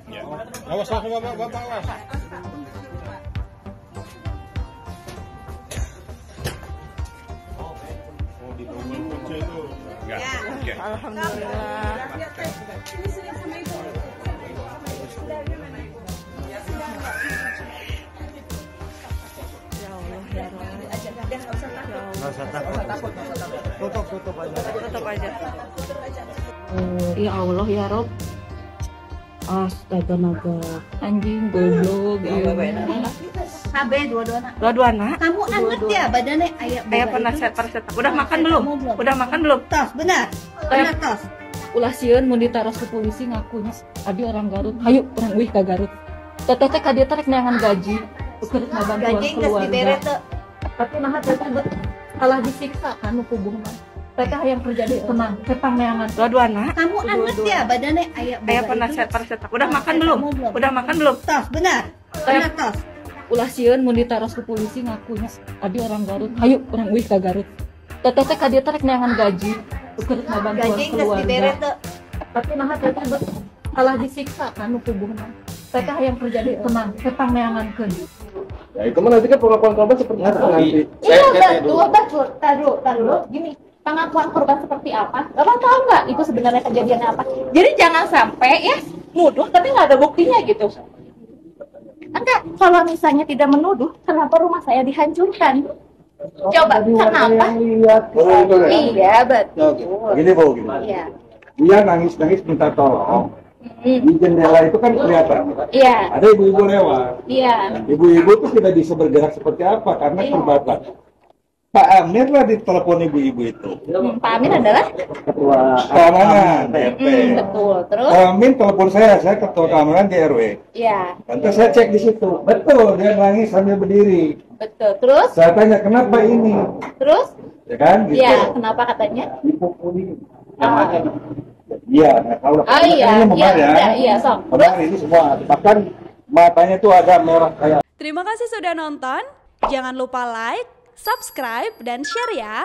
Ya. Awas lah bapak awas. Oh di double kunci itu. Enggak. Oke. Alhamdulillah. Ya Allah ya Rob. Nggak usah takut. Tutup aja. Tutup aja. Ya Allah ya Rob. Astaga naga. Anjing goblok. KB dua-duana. Dua-duana. Kamu anget ya badannya Kayak pernah set. Udah makan belum? Udah makan belum? Tos, benar. Benar tos. Ulah sieun mun ditaros ke polisi ngakunya abi orang Garut. Hayu orang wih ka Garut. Teteh ka dieu rek neangan gaji. Keur bantuan Gaji geus keluarga. dibere teu. Tapi nah teteh kalah disiksa kan hubung mah. Mereka yang kerja di tenang, kepang neangan. Dua-duana. Kamu anget ya badannya Kayak pernah set. Udah makan belum? Udah makan belum? Tos, benar. Benar tos. Ulah sieun mun ditaros ke polisi ngakunya abi orang Garut. Hayu orang wih ka Garut. Teteh ka dieu rek neangan gaji. Keur bantuan Gaji geus dibere keluarga. teu. Tapi nah teteh kalah disiksa kan hubung mah. Mereka yang kerja di tenang, kepang neangankeun. Ya itu mah nanti kan pengakuan korban seperti apa nanti. Iya betul, taruh. Gini, pengakuan korban seperti apa? Bapak tahu nggak itu sebenarnya kejadiannya apa? Jadi jangan sampai ya nuduh tapi nggak ada buktinya gitu. Enggak, kalau misalnya tidak menuduh, kenapa rumah saya dihancurkan? Coba, kenapa? Iya betul. Gini Bu, gini. Iya. Dia nangis minta tolong. Di jendela itu kan kelihatan. Iya. Ada ibu-ibu lewat. Iya. Ibu-ibu itu tidak bisa bergerak seperti apa karena terbatas. Pak Amir lah ditelepon ibu-ibu itu. Pak Amin adalah Ketua keamanan TRT. betul. Terus? Pak Amin telepon saya ketua keamanan di RW. Iya. Nanti saya cek di situ. Betul, dia nangis sambil berdiri. Betul. Terus? Saya tanya kenapa ini? Terus? Ya kan? Gitu. Iya. Kenapa katanya? Dipukuli. Iya, nggak tahu lah. Oh iya, iya, sok. Terus ini semua, bahkan matanya itu agak merah kayak. Terima kasih sudah nonton. Jangan lupa like, subscribe, dan share ya.